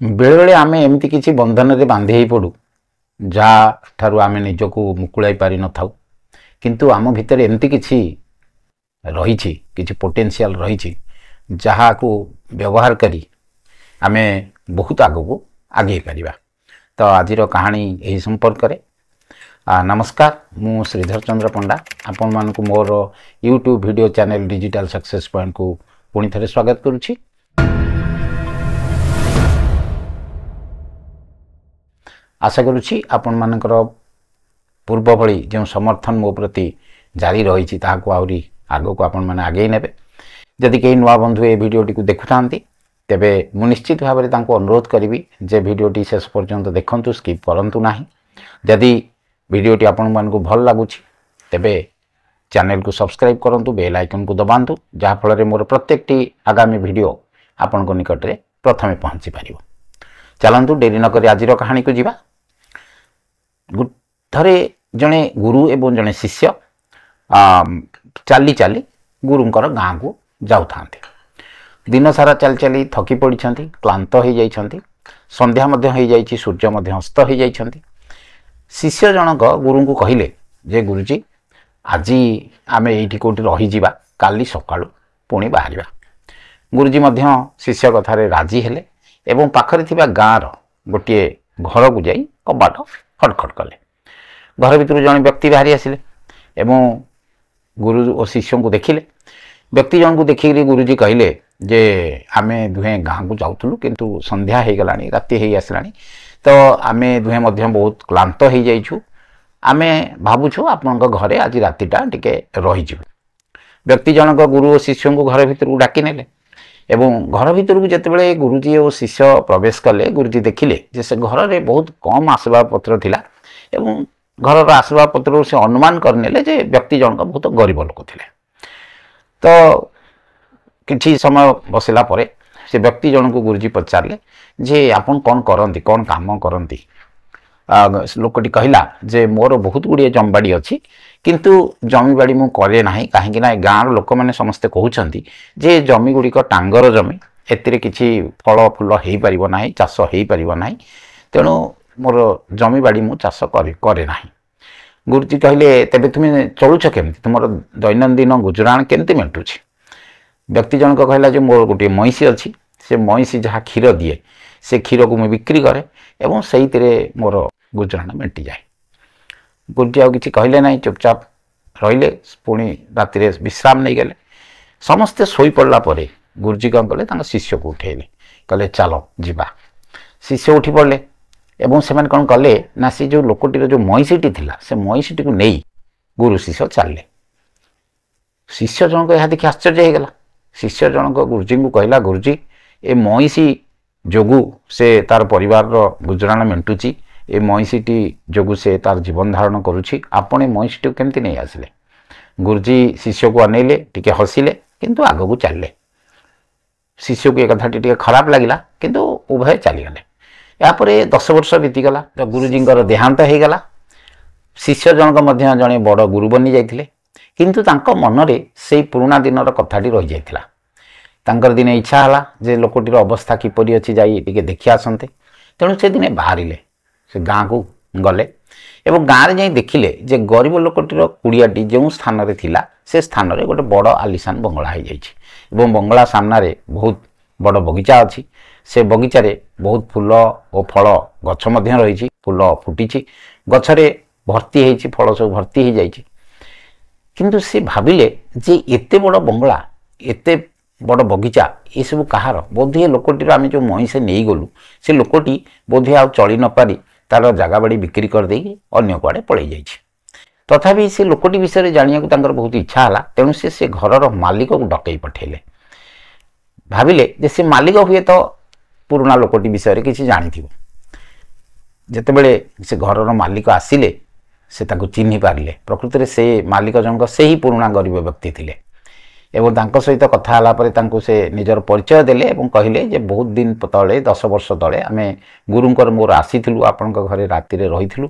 बेले बेले आम एमती किसी बंधन में बांधि हो पड़ू जहाँ आम निजक मुकुलाई पारि न था किंतु आम भितर एमती किसी रही किसी पोटेंशियल रही जहाँ को व्यवहार करी आम बहुत आगू आगे पारिबा। तो आज कहानी यही संपर्क में। नमस्कार, मु श्रीधर चंद्र पंडा आपण मानक मोर YouTube video channel digital success point को पुणी थे स्वागत करुछि। आशा करुछि आपण मानकर पूर्व भली जो समर्थन मो प्रति जारी रही आहरी आगो को आपण माने आगे नेबे। जदि कई नुआ बंधु ए वीडियोटी को देखुथांती तेबे मु निश्चित भाव में तांको अनुरोध करी जे वीडियोटी शेष पर्यंत देखंतु, स्किप करंतु नाही। जदि वीडियोटी आपण मानकु भल लागुछि तेबे चैनल को सब्सक्राइब करंतु, बेल आइकन को दबांतु जहाँ फल रे मोर प्रत्येकटी आगामी वीडियो आपण को निकट रे प्रथमे पहुंची पारिबो। चलंतु डेरी न करी आजिर कहानी को जीवा। थरे जने गुरु एवं जने शिष्य चाली चाली गुरुंकर गाँ को जाऊ थांते। दिन सारा चली चली थकी पड़ी, क्लांत हो जाइछंती। संध्या मध्य हो जाइछि, सूर्य मध्य अस्त हो जाइछंती। शिष्य जनक गुरु को कहिले जे गुरुजी आज आम ये कौटी रही जावा, काली सकाळु पुणी बाहरिबा। गुरुजी मध्य शिष्य कथारे राजी हेले एवं पाखरे थिबा गाँर गोटे घर को जाई कबाट खटखट कले। घर भितर जन व्यक्ति बाहरी आसिले एवं गुरु और शिष्य को देखिले। व्यक्ति जन को देखिक गुरुजी कहले जे आमे दुहे गाँ को जाऊँ किंतु संध्या हो गलानी, राति हो आसलानी, तो आमे दुहे मध्य बहुत क्लांत हो जाइछु। आमे भावुछु आपण घरे आज रातिटा टिके रहीजु। व्यक्ति जनक गुरु और शिष्य को घर भीतर को डाकी नेले एवं घर भीतर को जितेबाला गुरुजी और शिष्य प्रवेश कले, गुरुजी देखिले जे से घर में बहुत कम आसबाब पत्र थिला एवं घर आसबाब पत्र से अनुमान करनेले जे व्यक्ति जनक बहुत गरीब लोक थिले। तो किछि समय बसला परे से व्यक्ति जन को गुरुजी पचारे जे आपन कौन करती, कौन काम करती। लोकटी कहला जे मोर बहुत गुड़िए जमीबाड़ी अच्छी किंतु जमीबाड़ी मु करे नाही, कहीं गाँव लोक मैंने समस्ते कहते जे जमी गुड़िक टांगर जमी, एतिरे किछि फल फूल हो पारिबो नाही, चाष हो पारिबो नाही, तेणु मोर जमीबाड़ी मु चाष करे नाही। गुरुजी कहले तेबे तुम चलुछ केमती, तुमर दैनंदिन गुजराण केमती मेटुछि। व्यक्ति जनक कहला जे मोर गोटे महिषी अच्छी, से महिषी जहाँ क्षीर दिए से क्षीर को मुझे बिक्री करे एवं से मोर गुजराण मेटी जाए। गुरुजी आउ किछि कहले नहीं, चुपचाप रहिले। पुणी राति विश्राम नहीं गले। समस्ते शोई पड़ला परे गुरुजी कौन कले शिष्य को उठेले, कहले चलो जीवा। शिष्य उठी पड़े एवं से कौन कले ना सी जो लोकटीर जो महिषीटी थिला से महिषीटी को नहीं गुरु शिष्य चलले। शिष्य जनक यह देखि आश्चर्य हो गला। शिष्य जनक गुरुजी को कहला, गुरुजी ए महिषी जोगु से तार परिवार गुजराण मेटुची, ए महिषीटी जोगु से तार जीवन धारण करुछि, आपण ए महिषीटी केमती नहीं आसिले। गुरुजी शिष्य को अनेले, टिके हसिले किंतु आग को चलले। शिष्य को एक कथाटी टिके खराब लगिला किंतु उभय चलीगले। यापर 10 वर्ष बीतीगला, तो गुरुजींकर देहांत हो गला। शिष्य जनक मध्य जड़े बड़ गुरु बनी जाइथिले किंतु तांको मनरे से पुराना दिनर कथाटी रही जाइथिला। तांकर दिने इच्छा हला जे लोकटीर अवस्था किपरि अछि जाई टिके देखि आसंते। तेणु से दिने बाहरिले, से गाँ को गले एवं गाँव में जाई देखिले जे गरीब लोकटीर कुड़ियाटी जो स्थान रे थिला से स्थान रे गोटे बड़ आलिशान बंगला हो जाइछि एवं बंगला सामने बहुत बड़ बगीचा अच्छी। से बगीचारे बहुत फूल और फल गछ मध्य रही, फूल फुटी, गछरे भर्ती होइछि, फल सब भर्ती हो जाइछि। किंतु से भाविले जे एते बड़ बंगला, एते बड़ बगीचा, ये सब कहार? बोधे लोकटीर आम जो महिषे नहीं गलु से लोकटी बोधे आ चली न पारी तार जगह बाड़ी बिक्री कर देकी अन्य कुआड़े पड़े जाइछि। तथापि से लोकटी विषय जानिया को तांकर बहुत इच्छा हला। तेणु से घरर मालिक को डकई पठेले। भाविले जे से मालिक हुए तो पुराना लोकटी विषय किसी जानी। जेतेबेले से घरर मालिक आसिले से ताको चिन्हि पारिले प्रकृति में से मालिक जनक से ही पुराना गरीब व्यक्ति थिले एवं तांको सहित कथा हला परे तांको से निजर परिचय देले एवं कहले जे बहुत दिन तले 10 वर्ष तले आमे गुरुंकर मोर आसीथिलु, आपनक घरे राति रे रहिथिलु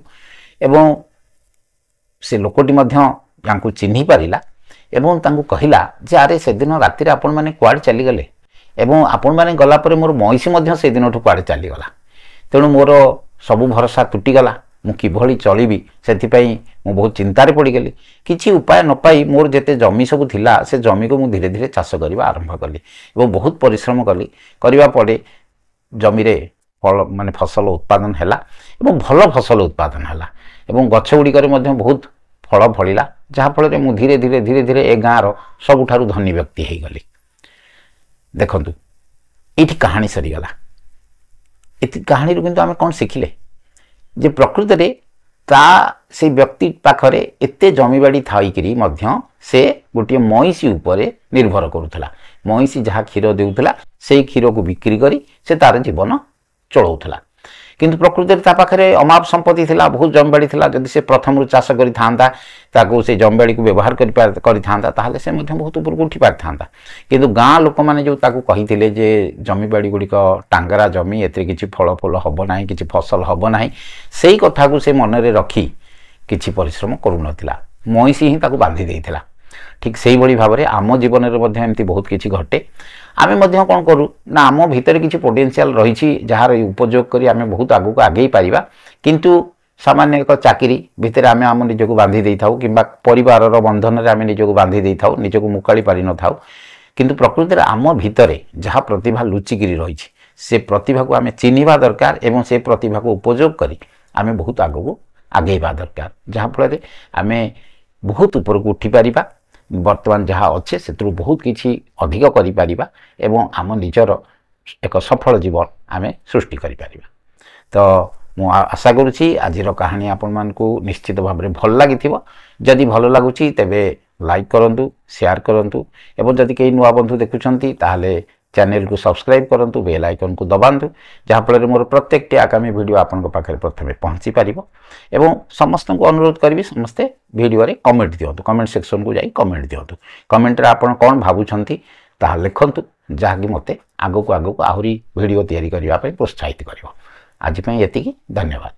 एवं से लोकटी मध्य तांको चिन्हि पारिला एवं तांको कहिला जे अरे से दिन राति रे आपण माने कुआड चली गले, ଏବଂ ଆପଣମାନେ ଗଲା ପରେ ମୋର ମଇଁଷି ମଧ୍ୟ ସେ ଦିନଠୁ କୁଆଡ଼େ ଚାଲିଗଲା। ତେଣୁ ମୋର ସବୁ ଭରସା ତୁଟିଗଲା। ମୁଁ କିଭଳି ଚଳିବି ସେଥିପାଇଁ ମୁଁ ବହୁତ ଚିନ୍ତାରେ ପଡ଼ିଗଲି। କିଛି ଉପାୟ ନ ପାଇ ମୋର ଯେତେ ଜମି ସବୁ ଥିଲା ସେ ଜମିକୁ ମୁଁ ଧୀରେ ଧୀରେ ଚାଷ କରିବା ଆରମ୍ଭ କଲି ଏବଂ ବହୁତ ପରିଶ୍ରମ କଲି। କରିବା ପରେ ଜମିରେ ମାନେ ଫସଲ ଉତ୍ପାଦନ ହେଲା ଏବଂ ଭଲ ଫସଲ ଉତ୍ପାଦନ ହେଲା ଏବଂ ଗଛ ଗୁଡ଼ିକରେ ମଧ୍ୟ ବହୁତ ଫଳ ଫଳିଲା, ଯାହାଫଳରେ ମୁଁ ଧୀରେ ଧୀରେ ଧୀରେ ଧୀରେ ଏ ଗାଁର ସବୁଠାରୁ ଧନୀ ବ୍ୟକ୍ତି ହେଇଗଲି। ଦେଖନ୍ତୁ, ଏଇଠି କାହାଣୀ ସରିଗଲା। ଏତି କାହାଣୀରୁ କିନ୍ତୁ ଆମେ କ'ଣ ଶିଖିଲେ ଯେ ପ୍ରକୃତରେ ସେଇ ବ୍ୟକ୍ତି ପାଖରେ ଏତେ ଜମିବାଡ଼ି ଥାଇକରି ମଧ୍ୟ ସେ ଗୋଟିଏ ମଇଁଷି ଉପରେ ନିର୍ଭର କରୁଥିଲା। ମଇଁଷି ଯାହା କ୍ଷୀର ଦେଉଥିଲା ସେଇ କ୍ଷୀରକୁ ବିକ୍ରି କରି ସେ ତାର ଜୀବନ ଚଳାଉଥିଲା। କିନ୍ତୁ ପ୍ରକୃତରେ ତା ପାଖରେ ଅମାପ ସମ୍ପତ୍ତି ଥିଲା, ବହୁତ ଜମିବାଡ଼ି ଥିଲା। ଯଦି ସେ ପ୍ରଥମରୁ ଚାଷ କରିଥାନ୍ତା, ତାକୁ ସେ ଜମିବାଡ଼ିକୁ ବ୍ୟବହାର କରିଥାନ୍ତା, ତାହେଲେ ସେ ମଧ୍ୟ ବହୁତ ଉପରକୁ ଉଠି ପାରିଥାନ୍ତା। କିନ୍ତୁ ଗାଁ ଲୋକମାନେ ଯେଉଁ ତାକୁ କହିଥିଲେ ଯେ ଜମିବାଡ଼ି ଗୁଡ଼ିକ ଟାଙ୍ଗରା ଜମି, ଏଥିରେ କିଛି ଫଳ ହେବ ନାହିଁ, କିଛି ଫସଲ ହେବ ନାହିଁ, ସେଇ କଥାକୁ ସେ ମନରେ ରଖି କିଛି ପରିଶ୍ରମ କରୁନଥିଲା। ମଇଁଷି ହିଁ ତାକୁ ବାନ୍ଧି ଦେଇଥିଲା। ଠିକ୍ ସେଇଭଳି ଭାବରେ ଆମ ଜୀବନରେ ମଧ୍ୟ ଏମିତି ବହୁତ କିଛି ଘଟେ। ଆମେ ମଧ୍ୟ କ'ଣ କରୁ ନା ଆମ ଭିତରେ କିଛି ପୋଟେନ୍ସିଆଲ ରହିଛି, ଯାହାର ଉପଯୋଗ କରି ଆମେ ବହୁତ ଆଗକୁ ଆଗେଇ ପାରିବା। କିନ୍ତୁ ସାମାନ୍ୟ ଏକ ଚାକିରି ଭିତରେ ଆମେ ଆମ ନିଜକୁ ବାନ୍ଧି ଦେଇଥାଉ କିମ୍ବା ପରିବାରର ବନ୍ଧନରେ ଆମେ ନିଜକୁ ବାନ୍ଧି ଦେଇଥାଉ, ନିଜକୁ ମୁକାଳି ପାରିନଥାଉ। କିନ୍ତୁ ପ୍ରକୃତରେ ଆମ ଭିତରେ ଯାହା ପ୍ରତିଭା ଲୁଚିକିରି ରହିଛି ସେ ପ୍ରତିଭାକୁ ଆମେ ଚିହ୍ନିବା ଦରକାର ଏବଂ ସେ ପ୍ରତିଭାକୁ ଉପଯୋଗ କରି ଆମେ ବହୁତ ଆଗକୁ ଆଗେଇବା ଦରକାର, ଯାହାଫଳରେ ଆମେ ବହୁତ ଉପରକୁ ଉଠିପାରିବା। ବର୍ତ୍ତମାନ ଯାହା ଅଛେ ସେଥିରୁ ବହୁତ କିଛି ଅଧିକ କରିପାରିବା ଏବଂ ଆମ ନିଜର ଏକ ସଫଳ ଜୀବନ ଆମେ ସୃଷ୍ଟି କରିପାରିବା। ତ ମୁଁ ଆଶା କରୁଛି ଆଜିର କାହାଣୀ ଆପଣମାନଙ୍କୁ ନିଶ୍ଚିତ ଭାବରେ ଭଲ ଲାଗିଥିବ। ଯଦି ଭଲ ଲାଗୁଛି ତେବେ ଲାଇକ୍ କରନ୍ତୁ, ସେୟାର କରନ୍ତୁ ଏବଂ ଯଦି କେହି ନୂଆ ବନ୍ଧୁ ଦେଖୁଛନ୍ତି ତାହେଲେ ଚ୍ୟାନେଲକୁ ସବସ୍କ୍ରାଇବ୍ କରନ୍ତୁ, ବେଲ୍ ଆଇକନ୍କୁ ଦବାନ୍ତୁ, ଯାହାଫଳରେ ମୋର ପ୍ରତ୍ୟେକଟି ଆଗାମୀ ଭିଡ଼ିଓ ଆପଣଙ୍କ ପାଖରେ ପ୍ରଥମେ ପହଞ୍ଚି ପାରିବ। ଏବଂ ସମସ୍ତଙ୍କୁ ଅନୁରୋଧ କରିବି ସମସ୍ତେ ଭିଡ଼ିଓରେ କମେଣ୍ଟ ଦିଅନ୍ତୁ, କମେଣ୍ଟ ସେକ୍ସନକୁ ଯାଇ କମେଣ୍ଟ ଦିଅନ୍ତୁ। କମେଣ୍ଟରେ ଆପଣ କ'ଣ ଭାବୁଛନ୍ତି ତାହା ଲେଖନ୍ତୁ, ଯାହାକି ମୋତେ ଆଗକୁ ଆହୁରି ଭିଡ଼ିଓ ତିଆରି କରିବା ପାଇଁ ପ୍ରୋତ୍ସାହିତ କରିବ। ଆଜି ପାଇଁ ଏତିକି, ଧନ୍ୟବାଦ।